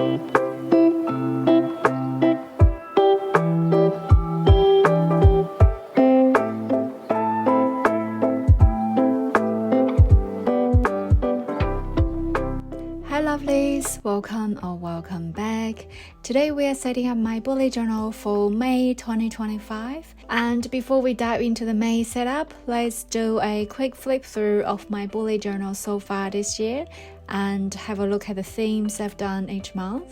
Hi lovelies, welcome back. Today we are setting up my bullet journal for May 2025, and before we dive into the May setup, let's do a quick flip through of my bullet journal so far this year and have a look at the themes I've done each month.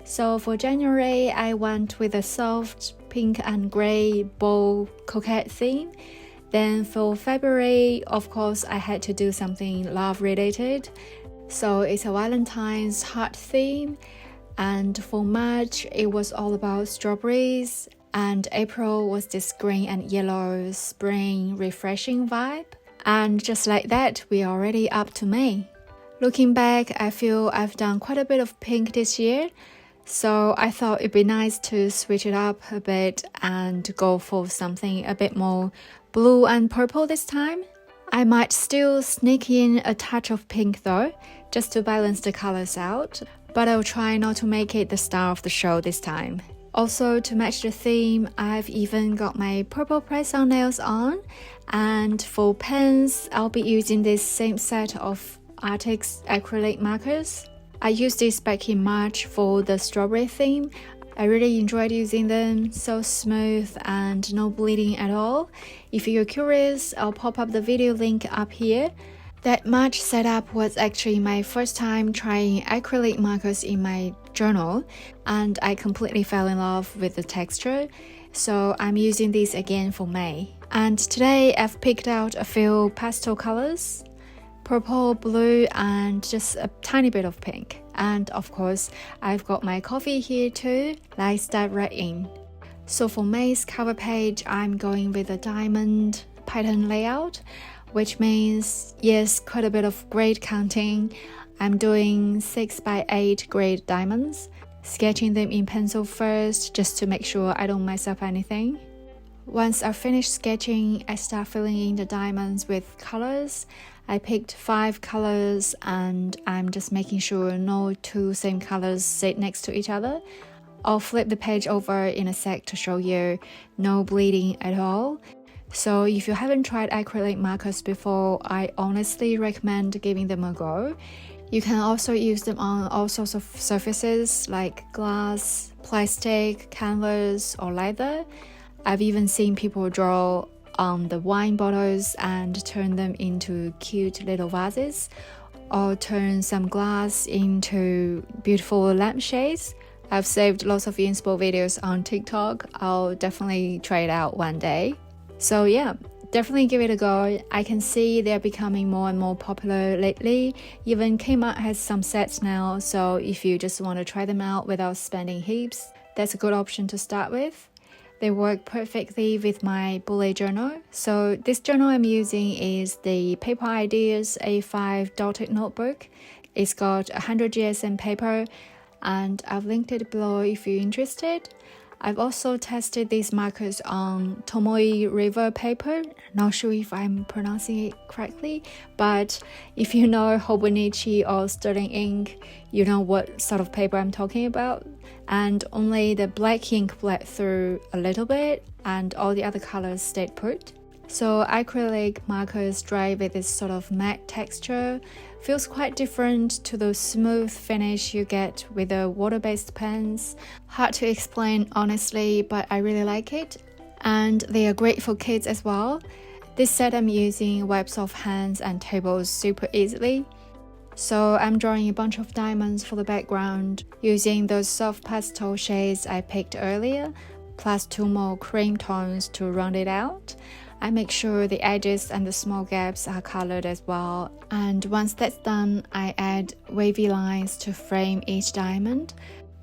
So for January, I went with a soft pink and grey bold coquette theme. Then for February, of course, I had to do something love related. So it's a Valentine's heart theme, and for March it was all about strawberries, and April was this green and yellow spring refreshing vibe. And just like that, we're already up to May. Looking back, I feel I've done quite a bit of pink this year, so I thought it'd be nice to switch it up a bit and go for something a bit more blue and purple this time. I might still sneak in a touch of pink though, just to balance the colors out, but I'll try not to make it the star of the show this time. Also, to match the theme, I've even got my purple press-on nails on, and for pens, I'll be using this same set of Arrtx Acrylic Markers. I used this back in March for the strawberry theme. I really enjoyed using them, so smooth and no bleeding at all. If you're curious, I'll pop up the video link up here. That March setup was actually my first time trying acrylic markers in my journal, and I completely fell in love with the texture, so I'm using these again for May. And today I've picked out a few pastel colors, purple, blue, and just a tiny bit of pink. And of course, I've got my coffee here too. Let's dive right in. So for May's cover page, I'm going with a diamond pattern layout, which means, yes, quite a bit of grade counting. I'm doing 6x8 grade diamonds, sketching them in pencil first just to make sure I don't mess up anything. Once I finish sketching, I start filling in the diamonds with colors. I picked 5 colors and I'm just making sure no two same colors sit next to each other. I'll flip the page over in a sec to show you no bleeding at all. So if you haven't tried acrylic markers before, I honestly recommend giving them a go. You can also use them on all sorts of surfaces like glass, plastic, canvas, or leather. I've even seen people draw on the wine bottles and turn them into cute little vases, or turn some glass into beautiful lampshades. I've saved lots of inspo videos on TikTok. I'll definitely try it out one day. So yeah, definitely give it a go. I can see they're becoming more and more popular lately. Even Kmart has some sets now, so if you just want to try them out without spending heaps, that's a good option to start with. They work perfectly with my bullet journal. So this journal I'm using is the Paper Ideas A5 dotted notebook. It's got 100 GSM paper, and I've linked it below if you're interested. I've also tested these markers on Tomoe River paper. Not sure if I'm pronouncing it correctly, but if you know Hobonichi or Sterling ink, you know what sort of paper I'm talking about. And only the black ink bled through a little bit, and all the other colors stayed put. So acrylic markers dry with this sort of matte texture. Feels quite different to the smooth finish you get with the water-based pens. Hard to explain honestly, but I really like it. And they are great for kids as well. This set I'm using wipes off hands and tables super easily. So I'm drawing a bunch of diamonds for the background using those soft pastel shades I picked earlier, plus 2 more cream tones to round it out. I make sure the edges and the small gaps are colored as well, and once that's done, I add wavy lines to frame each diamond.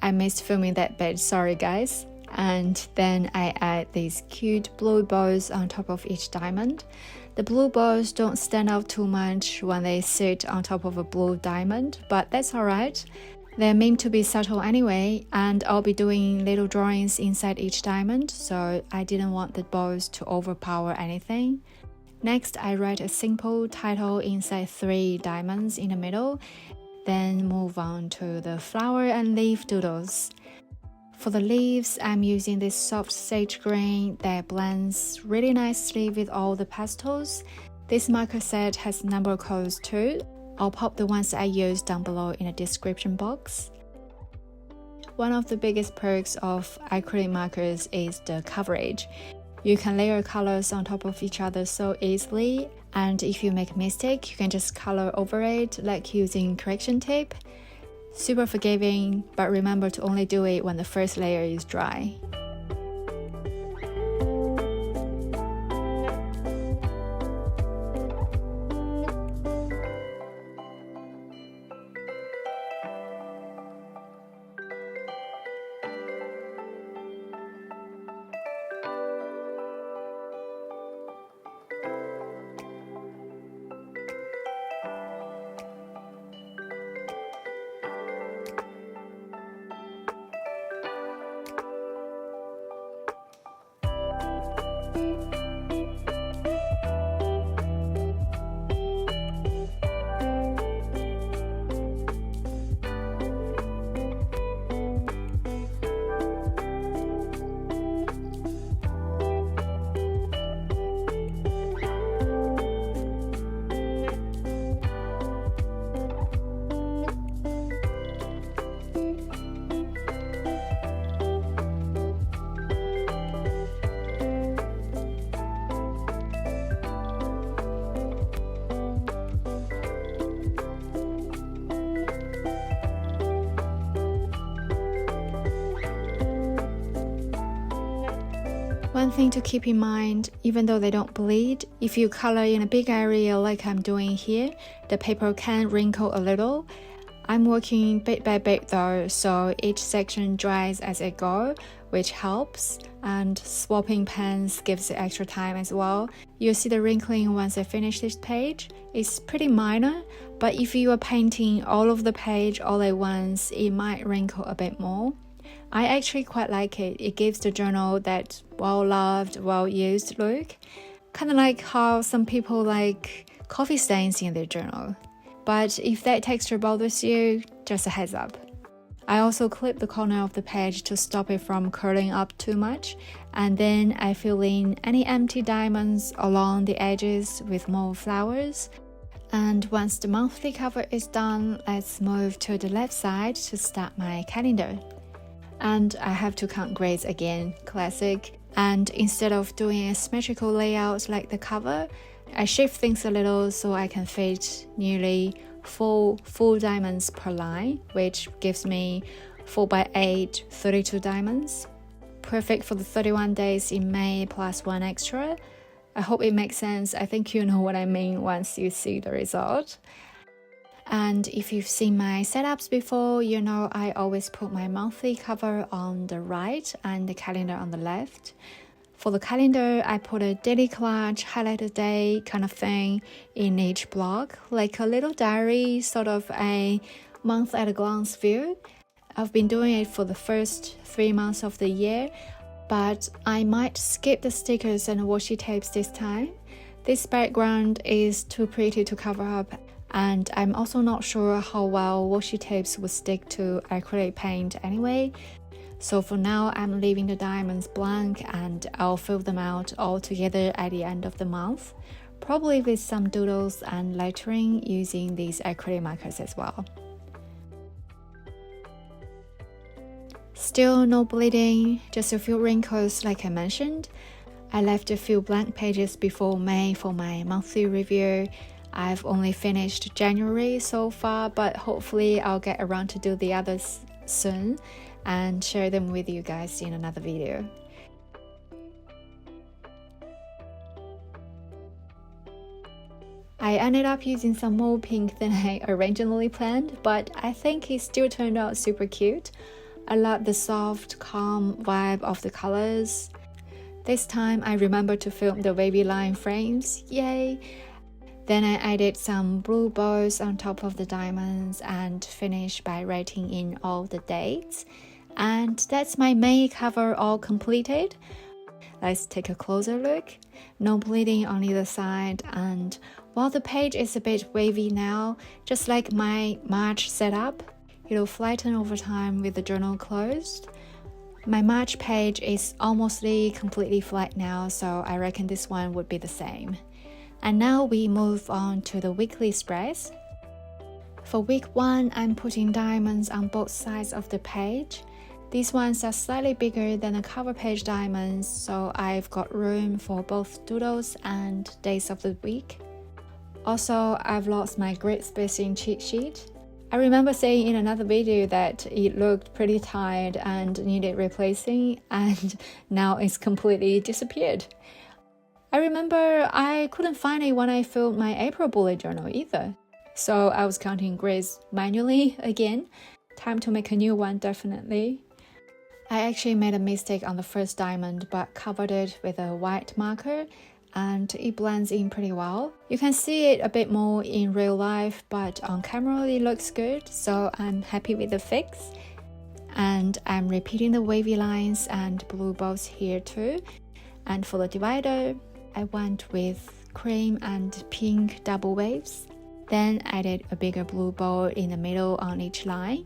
I missed filming that bit, sorry guys. And then I add these cute blue bows on top of each diamond. The blue bows don't stand out too much when they sit on top of a blue diamond, but that's alright. They're meant to be subtle anyway, and I'll be doing little drawings inside each diamond, so I didn't want the bows to overpower anything. Next, I write a simple title inside 3 diamonds in the middle. Then move on to the flower and leaf doodles. For the leaves, I'm using this soft sage green that blends really nicely with all the pastels. This marker set has number codes too. I'll pop the ones I used down below in the description box. One of the biggest perks of acrylic markers is the coverage. You can layer colors on top of each other so easily, and if you make a mistake, you can just color over it like using correction tape. Super forgiving, but remember to only do it when the first layer is dry. One thing to keep in mind, even though they don't bleed, if you color in a big area like I'm doing here, the paper can wrinkle a little. I'm working bit by bit though, so each section dries as I go, which helps, and swapping pens gives it extra time as well. You'll see the wrinkling once I finish this page. It's pretty minor, but if you are painting all of the page all at once, it might wrinkle a bit more. I actually quite like it. It gives the journal that well-loved, well-used look. Kind of like how some people like coffee stains in their journal. But if that texture bothers you, just a heads up. I also clip the corner of the page to stop it from curling up too much, and then I fill in any empty diamonds along the edges with more flowers. And once the monthly cover is done, let's move to the left side to start my calendar. And I have to count grades again, classic. And instead of doing a symmetrical layout like the cover, I shift things a little so I can fit nearly 4 full diamonds per line, which gives me 4x8, 32 diamonds. Perfect for the 31 days in May plus 1 extra. I hope it makes sense. I think you know what I mean once you see the result. And if you've seen my setups before, you know I always put my monthly cover on the right and the calendar on the left. For the calendar, I put a daily collage, highlight a day kind of thing in each block, like a little diary, sort of a month at a glance view. I've been doing it for the first 3 months of the year, but I might skip the stickers and washi tapes this time. This background is too pretty to cover up, and I'm also not sure how well washi tapes would stick to acrylic paint anyway. So for now, I'm leaving the diamonds blank and I'll fill them out all together at the end of the month, probably with some doodles and lettering using these acrylic markers as well. Still no bleeding, just a few wrinkles like I mentioned. I left a few blank pages before May for my monthly review. I've only finished January so far, but hopefully I'll get around to do the others soon and share them with you guys in another video. I ended up using some more pink than I originally planned, but I think it still turned out super cute. I love the soft, calm vibe of the colors. This time I remembered to film the wavy line frames, yay! Then I added some blue bows on top of the diamonds and finished by writing in all the dates. And that's my May cover all completed. Let's take a closer look. No bleeding on either side, and While the page is a bit wavy now, just like my March setup, it'll flatten over time with the journal closed. My March page is almost completely flat now, so I reckon this one would be the same. And now we move on to the weekly spreads. For week 1, I'm putting diamonds on both sides of the page. These ones are slightly bigger than the cover page diamonds, so I've got room for both doodles and days of the week. Also, I've lost my grid spacing cheat sheet. I remember saying in another video that it looked pretty tired and needed replacing, and now it's completely disappeared. I remember I couldn't find it when I filled my April bullet journal either. So I was counting grids manually again. Time to make a new one, definitely. I actually made a mistake on the first diamond, but covered it with a white marker, and it blends in pretty well. You can see it a bit more in real life, but on camera it looks good, so I'm happy with the fix. And I'm repeating the wavy lines and blue bolts here too. And for the divider, I went with cream and pink double waves. Then added a bigger blue bolt in the middle on each line.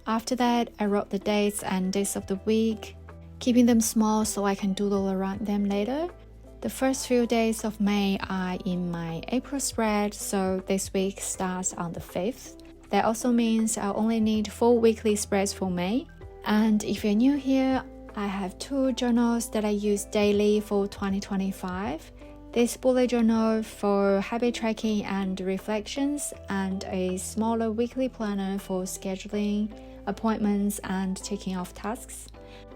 After that, I wrote the dates and days of the week, keeping them small so I can doodle around them later. The first few days of May are in my April spread, so this week starts on the 5th. That also means I'll only need 4 weekly spreads for May. And if you're new here, I have 2 journals that I use daily for 2025. This bullet journal for habit tracking and reflections, and a smaller weekly planner for scheduling, appointments, and ticking off tasks.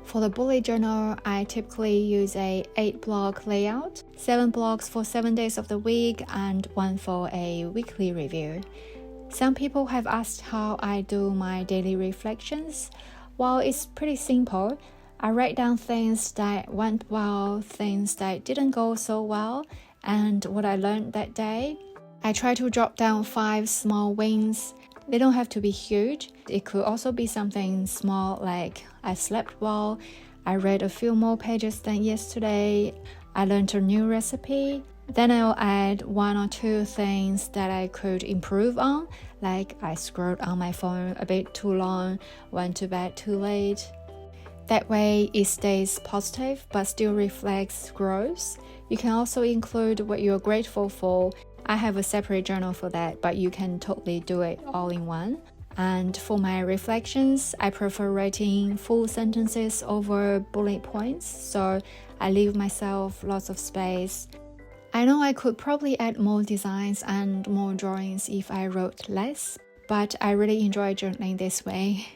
For the bullet journal, I typically use a 8-block layout, 7 blocks for 7 days of the week, and 1 for a weekly review. Some people have asked how I do my daily reflections. Well, it's pretty simple. I write down things that went well, things that didn't go so well, and what I learned that day. I try to jot down 5 small wins. They don't have to be huge. It could also be something small like I slept well, I read a few more pages than yesterday, I learned a new recipe. Then I'll add 1 or 2 things that I could improve on, like I scrolled on my phone a bit too long, went to bed too late. That way it stays positive but still reflects growth. You can also include what you're grateful for. I have a separate journal for that, but you can totally do it all in one. And for my reflections, I prefer writing full sentences over bullet points, so I leave myself lots of space. I know I could probably add more designs and more drawings if I wrote less, but I really enjoy journaling this way.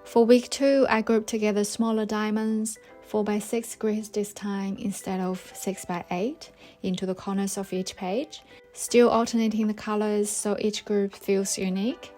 For week 2, I grouped together smaller diamonds, 4x6 grids this time instead of 6x8, into the corners of each page, still alternating the colors so each group feels unique.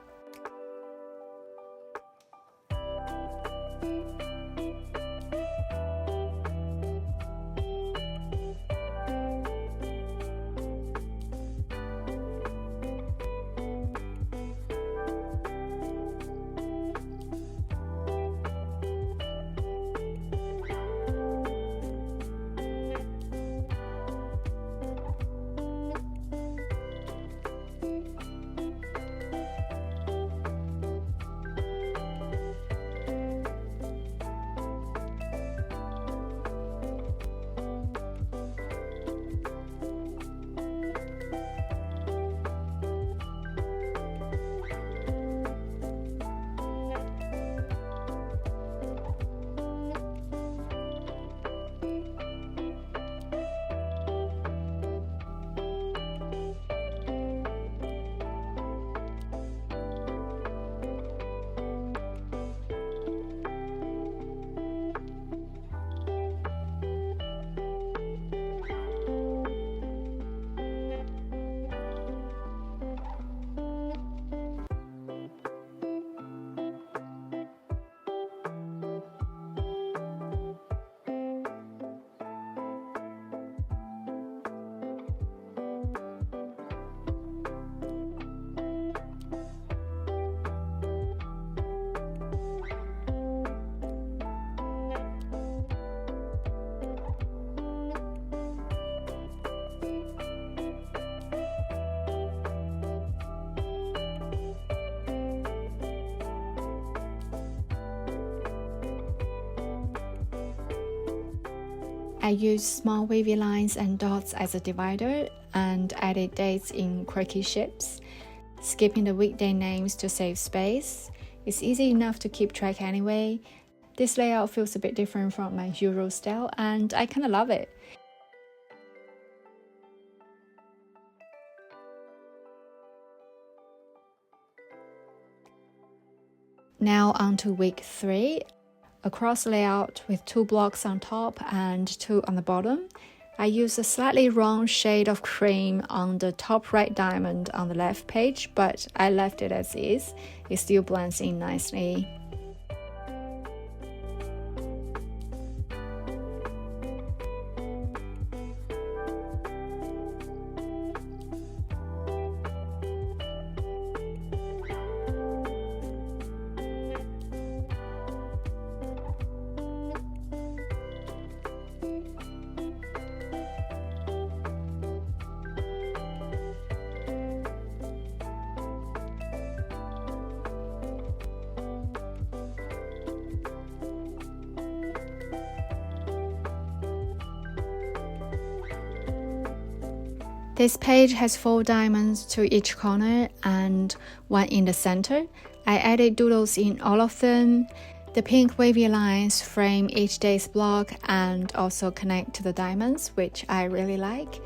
I used small wavy lines and dots as a divider and added dates in quirky shapes, skipping the weekday names to save space. It's easy enough to keep track anyway. This layout feels a bit different from my usual style and I kinda love it. Now on to week 3, a cross layout with 2 blocks on top and 2 on the bottom. I used a slightly wrong shade of cream on the top right diamond on the left page, but I left it as is. It still blends in nicely. This page has 4 diamonds to each corner and 1 in the center. I added doodles in all of them. The pink wavy lines frame each day's block and also connect to the diamonds, which I really like.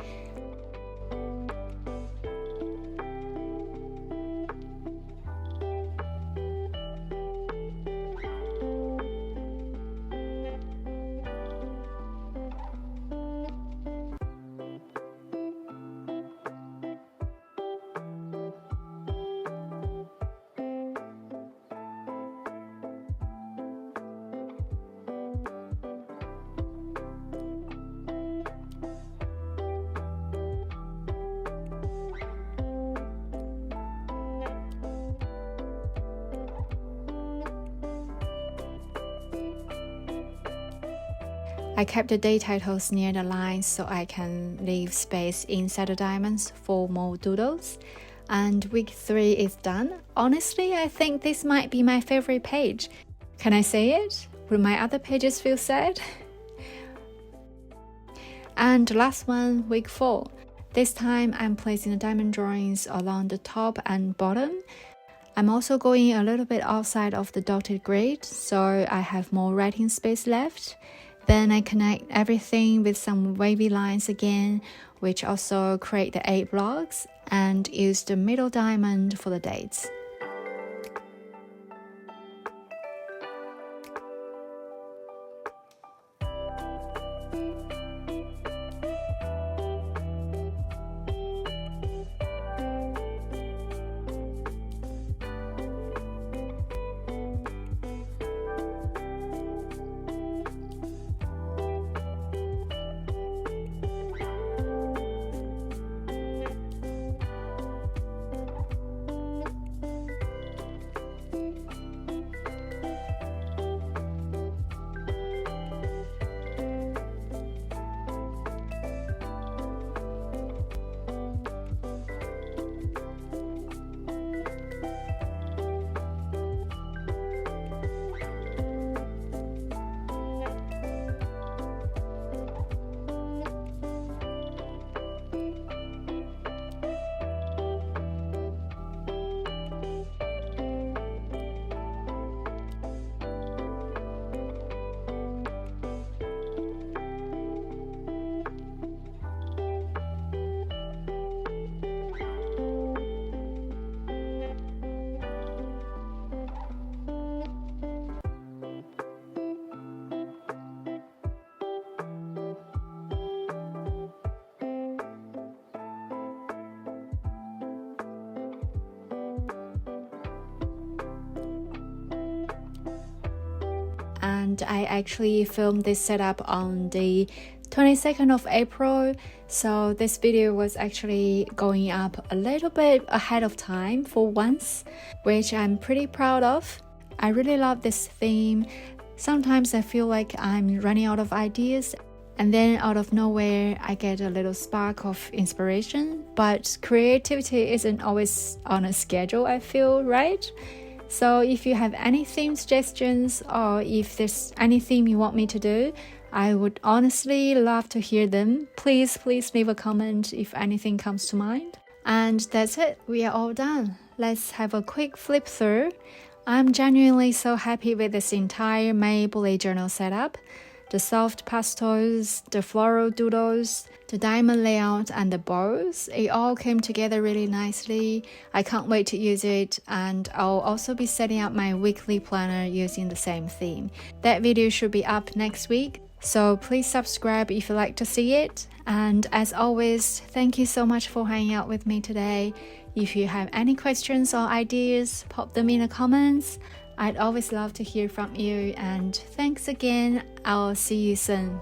I kept the day titles near the lines so I can leave space inside the diamonds for more doodles. And week 3 is done. Honestly, I think this might be my favorite page. Can I say it? Will my other pages feel sad? And last one, week 4. This time I'm placing the diamond drawings along the top and bottom. I'm also going a little bit outside of the dotted grid, so I have more writing space left. Then I connect everything with some wavy lines again, which also create the 8 blocks, and use the middle diamond for the dates. And I actually filmed this setup on the 22nd of April, so this video was actually going up a little bit ahead of time for once, which I'm pretty proud of. I really love this theme. Sometimes I feel like I'm running out of ideas, and then out of nowhere I get a little spark of inspiration, but creativity isn't always on a schedule, I feel, right? So if you have any theme suggestions or if there's any theme you want me to do, I would honestly love to hear them. Please leave a comment if anything comes to mind. And that's it, we are all done. Let's have a quick flip through. I'm genuinely so happy with this entire May bullet journal setup. The soft pastels, the floral doodles, the diamond layout and the bows, it all came together really nicely. I can't wait to use it, and I'll also be setting up my weekly planner using the same theme. That video should be up next week, so please subscribe if you like to see it. And as always, thank you so much for hanging out with me today. If you have any questions or ideas, pop them in the comments. I'd always love to hear from you, and thanks again. I'll see you soon.